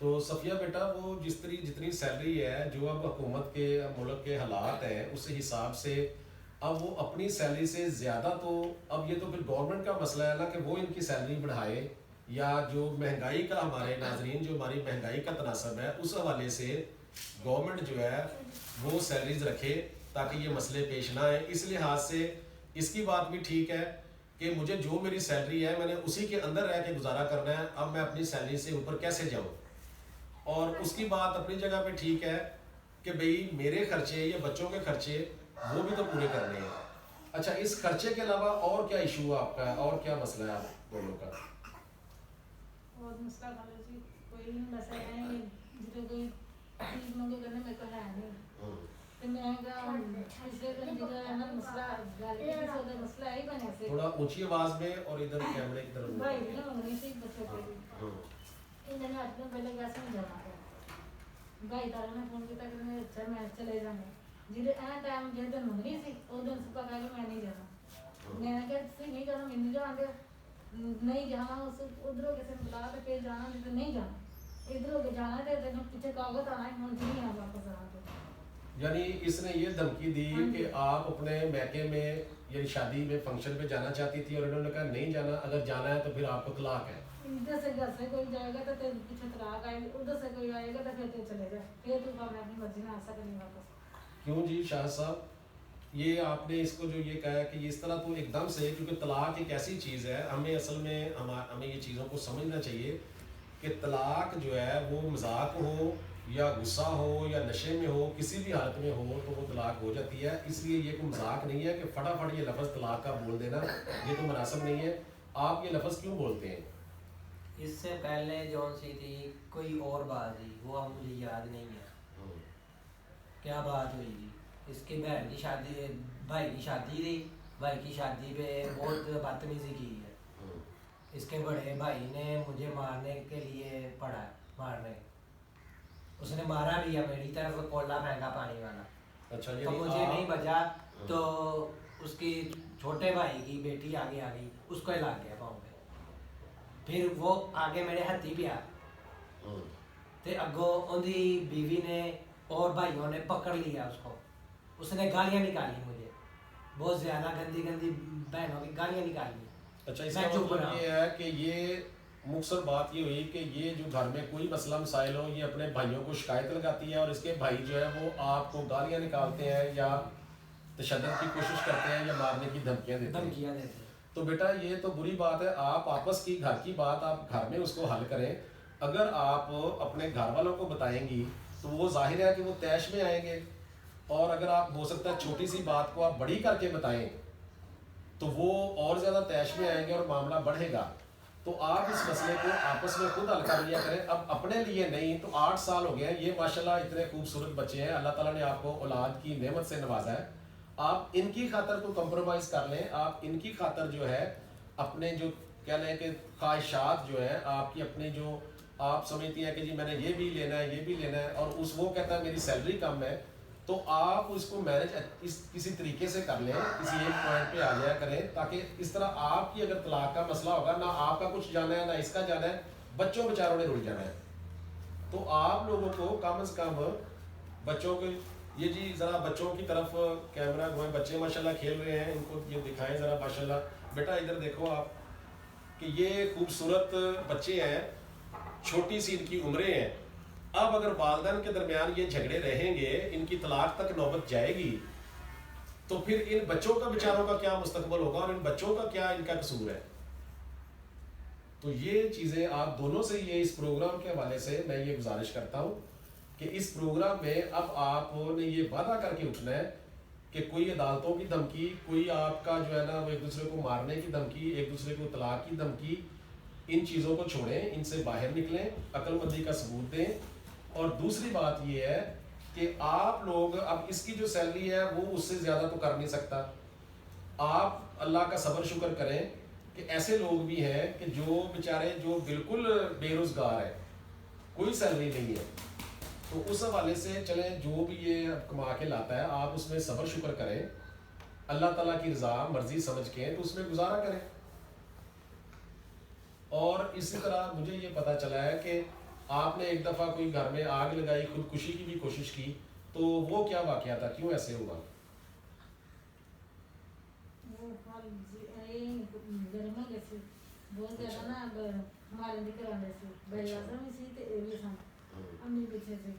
تو صفیہ بیٹا وہ جتنی سیلری ہے جو اب حکومت کے ملک کے حالات ہیں اس حساب سے اب وہ اپنی سیلری سے زیادہ تو اب یہ تو پھر گورنمنٹ کا مسئلہ ہے نا کہ وہ ان کی سیلری بڑھائے یا جو مہنگائی کا ہمارے ناظرین جو ہماری مہنگائی کا تناسب ہے اس حوالے سے گورنمنٹ جو ہے وہ سیلریز رکھے تاکہ یہ مسئلے پیش نہ آئیں. اس لحاظ سے اس کی بات بھی ٹھیک ہے کہ مجھے جو میری سیلری ہے میں نے اسی کے اندر رہ کے گزارا کرنا ہے, اب میں اپنی سیلری سے اوپر کیسے جاؤں. اور اس کی بات اپنی جگہ پہ ٹھیک ہے کہ بھئی میرے خرچے یا بچوں کے خرچے وہ بھی تو پورے کرنے ہیں. اچھا اس خرچے کے علاوہ اور کیا ایشو ہے آپ کا, اور کیا مسئلہ ہے آپ دونوں کا؟ اور مسئلہ کھالو جی کوئی نہیں مسئلہ ہے جتنے کوئی چیز منگو کرنے میں کو ہے نہیں تو میں کہا پچھلے دن جگہ ہے نا مسئلہ گال کے کسی ہوتا مسئلہ ہی بنے سے تھوڑا اونچی آواز میں اور ادھر کیمرے کی طرف بھائی نے منگنی تھی بچوں کے لیے انہوں نے اپنے پہلے کیا سمجھانا تھا بھائی دارا نے فون کیا کہ میں چلے جانے جیسے ٹائم جس دن منگنی سی اس دن صبح کہا کہ میں نہیں جانا. میں نے کہا تھی نہیں جانا, میں نہیں جانا دے نہیں جانا اس ادھروں کسی نے بلا تو پھر جانا نہیں تو نہیں جانا, ادھروں کے جانا تھے تو پیچھے کاغذ آنا ہے من نہیں آ واپس آنا. تو یعنی اس نے یہ دھمکی دی کہ آپ اپنے میکے میں یعنی شادی میں فنکشن پہ جانا چاہتی تھی اور انہوں نے کہا نہیں جانا, اگر جانا ہے تو پھر آپ کو طلاق ہے. ادھر سے گھر سے کوئی جائے گا تو تیرے پیچھے طلاق آئے, ادھر سے کوئی آئے گا تو پھر تو چلے جائے, پھر تو میں اپنی مرضی میں آ سکتا نہیں واپس. کیوں جی شاہد صاحب یہ آپ نے اس کو جو یہ کہا ہے کہ اس طرح تو ایک دم سے, کیونکہ طلاق ایک ایسی چیز ہے ہمیں اصل میں ہمیں یہ چیزوں کو سمجھنا چاہیے کہ طلاق جو ہے وہ مذاق ہو یا غصہ ہو یا نشے میں ہو کسی بھی حالت میں ہو تو وہ طلاق ہو جاتی ہے. اس لیے یہ کوئی مذاق نہیں ہے کہ فٹافٹ یہ لفظ طلاق کا بول دینا یہ تو مناسب نہیں ہے. آپ یہ لفظ کیوں بولتے ہیں؟ اس سے پہلے جون سی تھی کوئی اور بات تھی وہ اب مجھے یاد نہیں ہے کیا بات ہوئی تھی. اس کی بہن کی شادی, بھائی کی شادی تھی, بھائی کی شادی پہ بہت بدتمیزی کی ہے. اس کے بڑے بھائی نے مجھے مارنے کے لیے پڑھا, مارنے اس نے مارا بھی ہے میری طرف کولا پھینکا پانی والا. اچھا تو مجھے نہیں بچا تو اس کی چھوٹے بھائی کی بیٹی آگے آ گئی, اس کو لگ گیا پاؤں پہ, پھر وہ آگے میرے ہاتھی پہ آ تے اگوں ان کی بیوی نے اور بھائیوں نے پکڑ لیا اس کو, اس نے گالیاں نکالی مجھے بہت زیادہ گندی گندی بہنوں کی گالیاں نکالی. اچھا اس کا مطلب یہ ہے کہ یہ مختصر بات یہ ہوئی کہ یہ جو گھر میں کوئی مسئلہ مسائل ہو یہ اپنے بھائیوں کو شکایت لگاتی ہے اور اس کے بھائی جو ہے وہ آپ کو گالیاں نکالتے ہیں یا تشدد کی کوشش کرتے ہیں یا مارنے کی دھمکیاں دیتے ہیں. تو بیٹا یہ تو بری بات ہے, آپ آپس کی گھر کی بات آپ گھر میں اس کو حل کریں. اگر آپ اپنے گھر والوں کو بتائیں گی تو وہ ظاہر ہے کہ وہ طیش میں آئیں گے, اور اگر آپ ہو سکتا ہے چھوٹی سی بات کو آپ بڑی کر کے بتائیں تو وہ اور زیادہ طیش میں آئیں گے اور معاملہ بڑھے گا. تو آپ اس مسئلے کو آپس میں خود حل کر لیا کریں. اب اپنے لیے نہیں تو 8 سال ہو گئے ہیں, یہ ماشاءاللہ اتنے خوبصورت بچے ہیں, اللہ تعالیٰ نے آپ کو اولاد کی نعمت سے نوازا ہے. آپ ان کی خاطر تو کمپرومائز کر لیں, آپ ان کی خاطر جو ہے اپنے جو کہہ لیں کہ خواہشات جو ہیں آپ کی اپنی جو آپ سمجھتی ہیں کہ جی میں نے یہ بھی لینا ہے یہ بھی لینا ہے اور اس وہ کہتا ہے میری سیلری کم ہے, تو آپ اس کو مینج کسی طریقے سے کر لیں, کسی ایک پوائنٹ پہ آ جایا کریں تاکہ اس طرح آپ کی اگر طلاق کا مسئلہ ہوگا نہ آپ کا کچھ جانا ہے نہ اس کا جانا ہے, بچوں بیچاروں نے رل جانا ہے. تو آپ لوگوں کو کم از کم بچوں کے یہ جی ذرا بچوں کی طرف کیمرہ گھمائیں, بچے ماشاءاللہ کھیل رہے ہیں, ان کو یہ دکھائیں ذرا ماشاءاللہ. بیٹا ادھر دیکھو آپ کہ یہ خوبصورت بچے ہیں, چھوٹی سی ان کی عمریں ہیں. اب اگر والدین کے درمیان یہ جھگڑے رہیں گے, ان کی طلاق تک نوبت جائے گی, تو پھر ان بچوں کا بیچاروں کا کیا مستقبل ہوگا اور ان بچوں کا کیا ان کا قصور ہے. تو یہ چیزیں آپ دونوں سے یہ اس پروگرام کے حوالے سے میں یہ گزارش کرتا ہوں کہ اس پروگرام میں اب آپ نے یہ وعدہ کر کے اٹھنا ہے کہ کوئی عدالتوں کی دھمکی, کوئی آپ کا جو ہے نا وہ ایک دوسرے کو مارنے کی دھمکی, ایک دوسرے کو طلاق کی دھمکی, ان چیزوں کو چھوڑیں, ان سے باہر نکلیں, عقل مندی کا ثبوت دیں. اور دوسری بات یہ ہے کہ آپ لوگ اب اس کی جو سیلری ہے وہ اس سے زیادہ تو کر نہیں سکتا. آپ اللہ کا صبر شکر کریں کہ ایسے لوگ بھی ہیں کہ جو بیچارے جو بالکل بے روزگار ہیں, کوئی سیلری نہیں ہے, تو اس حوالے سے چلیں جو بھی یہ کما کے لاتا ہے آپ اس میں صبر شکر کریں, اللہ تعالیٰ کی رضا مرضی سمجھ کے تو اس میں گزارا کریں. اور اسی طرح مجھے یہ پتہ چلا ہے کہ آپ نے ایک دفعہ کوئی گھر میں آگ لگائی, خودکشی کی بھی کوشش کی, تو وہ کیا واقعہ تھا, کیوں ایسے ہوا؟ گرم ہو گئے سے بہت زیادہ نا, ہمارے بھی کرا رہے سے بڑے اعظم بھی سی تے اے بھی سن, امی پیچھے سے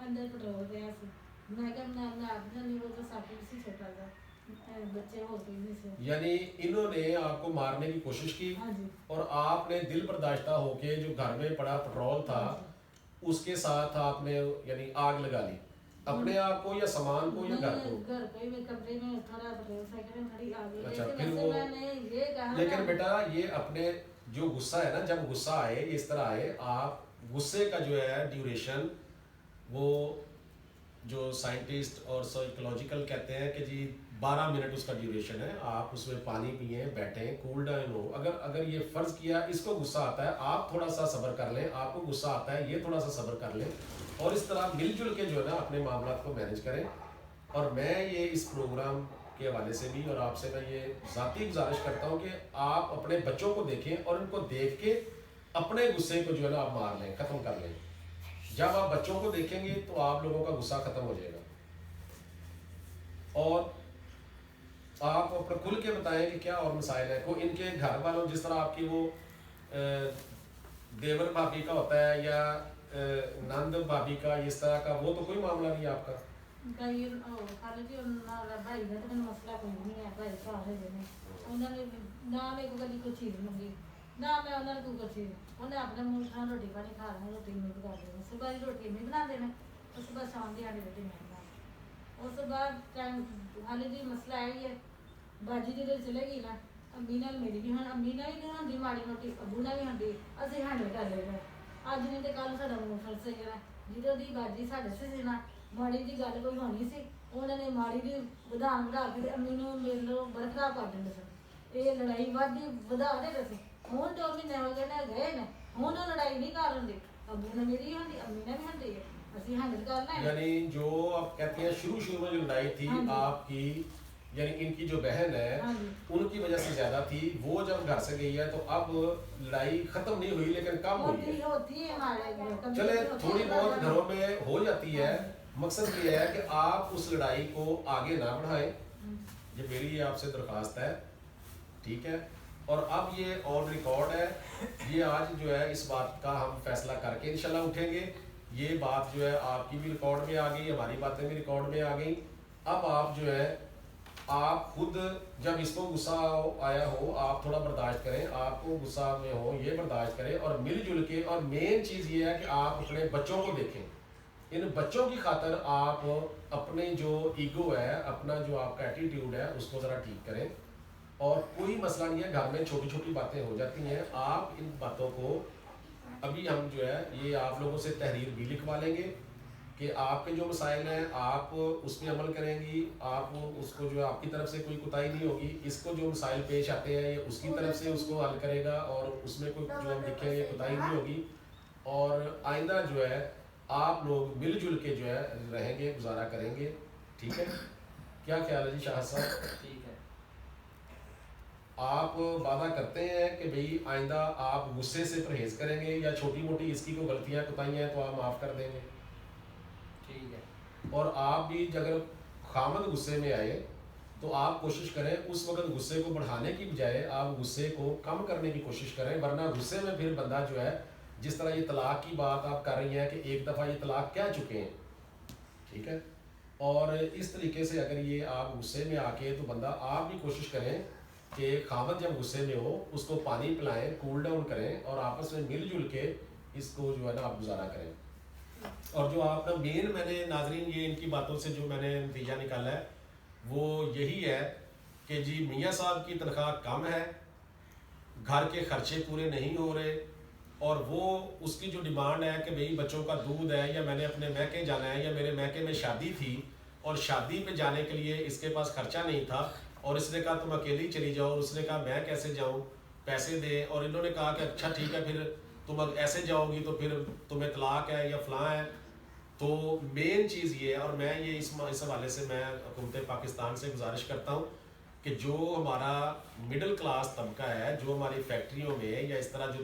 اندر پٹرول گیا سی, میں کہ میں آپ جانی وہ تو ساتھ سی چھوٹا سا بچے ہو کے نہیں سے. یعنی انہوں نے آپ کو مارنے کی کوشش کی, اور آپ نے دل برداشتہ ہو کے جو گھر میں پڑا پٹرول تھا اس کے ساتھ آپ نے یعنی آگ لگا لی, اپنے آپ کو یا سامان کو یا گھر کو؟ گھر پہ میں کمرے میں تھوڑا پٹرول سائیکل میں کھڑی آ گئی. اچھا, پھر وہ لیکن بیٹا یہ اپنے جو غصہ ہے نا, جب غصہ آئے اس طرح آئے, آپ غصے کا جو ہے ڈیوریشن, وہ جو سائنٹسٹ اور سائیکولوجیکل کہتے ہیں کہ جی 12 منٹ اس کا ڈیوریشن ہے. آپ اس میں پانی پئیں, بیٹھیں, کول ڈاؤن ہو. اگر یہ فرض کیا اس کو غصہ آتا ہے, آپ تھوڑا سا صبر کر لیں, آپ کو غصہ آتا ہے یہ تھوڑا سا صبر کر لیں, اور اس طرح مل جل کے جو ہے نا اپنے معاملات کو مینیج کریں. اور میں یہ اس پروگرام کے حوالے سے بھی اور آپ سے میں یہ ذاتی گزارش کرتا ہوں کہ آپ اپنے بچوں کو دیکھیں اور ان کو دیکھ کے اپنے غصے کو جو ہے نا آپ مار لیں, ختم کر لیں. جب آپ بچوں کو دیکھیں گے تو آپ لوگوں کا غصہ ختم ہو جائے گا. اور آپ اپنا کھل کے بتائیں کہ کیا اور مسائل ہیں. کوئی ان کے گھر والوں, جس طرح آپ کی وہ دیور بھابھی کا ہوتا ہے یا نند بھابھی کا, اس طرح کا وہ تو کوئی معاملہ نہیں آپ کا؟ خالی بھائی کا تو مسئلہ کوئی نہیں ہے, بھائی گھر ہے نے انہوں نے نہ میرے کو کبھی کوئی چیز منگی, نہ میں انہوں نے کوئی چیز, انہیں اپنے منہ کھانا روٹی پانی کھا رہے ہیں, روٹی نہیں پکا دینا, صبح کی روٹی نہیں بنا دینا, اور صبح شام کی آنی روٹی نہیں بنا. اس کے بعد ٹائم خالی جی مسئلہ ہے یہ باجی جی چلے گی نا, امی نے میری بھی ہوں, امی نے بھی نہیں ہوتی ماڑی موٹی, ابو نے بھی ہوتی, اسی ہینڈل کر لے گا. اج نہیں تو کل سا منہ پھر سے گیا, جدوں دی باجی ساڈے سے نا ماڑی جی گل کوئی ہونی سی, انہوں نے ماڑی جی ودھان بڑھا کے امی نو میرے لو برخلاف کر دیں سن. یہ لڑائی وادی ودا دے سی. ہوں 2 مہینے ہو گئے نے گئے نے, ہوں تو لڑائی نہیں کر رہی, ابو نے میری ہوتی, امی نے بھی ہوتی ہے, اسی ہینڈل کرنا ہے. یعنی جو آپ کہتی ہیں شروع میں جو لڑائی تھی آپ کی, یعنی ان کی جو بہن ہے ان کی وجہ سے زیادہ تھی, وہ جب گھر سے گئی ہے تو اب لڑائی ختم نہیں ہوئی لیکن کم ہوئی ہے. چلے تھوڑی بہت گھروں میں ہو جاتی ہے, مقصد یہ ہے کہ آپ اس لڑائی کو آگے نہ بڑھائیں, یہ میری آپ سے درخواست ہے, ٹھیک ہے. اور اب یہ آن ریکارڈ ہے, یہ آج جو ہے اس بات کا ہم فیصلہ کر کے انشاءاللہ اٹھیں گے. یہ بات جو ہے آپ کی بھی ریکارڈ میں آ گئی, ہماری باتیں بھی ریکارڈ میں آ گئیں. اب آپ جو ہے آپ خود جب اس کو غصہ آیا ہو آپ تھوڑا برداشت کریں, آپ کو غصہ میں ہو یہ برداشت کریں, اور مل جل کے. اور مین چیز یہ ہے کہ آپ اپنے بچوں کو دیکھیں, ان بچوں کی خاطر آپ اپنے جو ایگو ہے, اپنا جو آپ کا ایٹیٹیوڈ ہے اس کو ذرا ٹھیک کریں. اور کوئی مسئلہ نہیں ہے, گھر میں چھوٹی چھوٹی باتیں ہو جاتی ہیں, آپ ان باتوں کو ابھی ہم جو ہے یہ آپ لوگوں سے تحریر بھی لکھوا لیں گے کہ آپ کے جو مسائل ہیں آپ اس پہ عمل کریں گی, آپ اس کو جو آپ کی طرف سے کوئی کوتاہی نہیں ہوگی, اس کو جو مسائل پیش آتے ہیں یہ اس کی طرف سے اس کو حل کرے گا, اور اس میں کوئی جو ہم لکھیں یہ کوتاہی نہیں ہوگی. اور آئندہ جو ہے آپ لوگ مل جل کے جو ہے رہیں گے, گزارا کریں گے, ٹھیک ہے. کیا خیال ہے جی شاہد صاحب؟ ٹھیک ہے. آپ وعدہ کرتے ہیں کہ بھئی آئندہ آپ غصے سے پرہیز کریں گے, یا چھوٹی موٹی اس کی کوئی غلطیاں کوتاہیاں ہیں تو آپ معاف کر دیں گے؟ ٹھیک ہے. اور آپ بھی اگر خامد غصے میں آئے تو آپ کوشش کریں اس وقت غصے کو بڑھانے کی بجائے آپ غصے کو کم کرنے کی کوشش کریں, ورنہ غصے میں پھر بندہ جو ہے, جس طرح یہ طلاق کی بات آپ کر رہی ہیں کہ ایک دفعہ یہ طلاق کہہ چکے ہیں, ٹھیک ہے. اور اس طریقے سے اگر یہ آپ غصے میں آ کے, تو بندہ آپ بھی کوشش کریں کہ خامد جب غصے میں ہو اس کو پانی پلائیں, کول ڈاؤن کریں, اور آپس میں مل جل کے اس کو جو ہے نا آپ گزارا کریں. اور جو آپ کا مین میں نے ناظرین یہ ان کی باتوں سے جو میں نے نتیجہ نکالا ہے وہ یہی ہے کہ جی میاں صاحب کی تنخواہ کم ہے, گھر کے خرچے پورے نہیں ہو رہے, اور وہ اس کی جو ڈیمانڈ ہے کہ بھئی بچوں کا دودھ ہے, یا میں نے اپنے میکے جانا ہے, یا میرے میکے میں شادی تھی اور شادی پہ جانے کے لیے اس کے پاس خرچہ نہیں تھا, اور اس نے کہا تم اکیلی چلی جاؤ, اس نے کہا میں کیسے جاؤں, پیسے دے, اور انہوں نے کہا کہ اچھا ٹھیک ہے پھر تم ایسے جاؤ گی تو پھر تمہیں طلاق ہے یا فلاں ہے. تو مین چیز یہ ہے, اور میں یہ اس حوالے سے میں حکومت پاکستان سے گزارش کرتا ہوں کہ جو ہمارا مڈل کلاس طبقہ ہے, جو ہماری فیکٹریوں میں یا اس طرح جو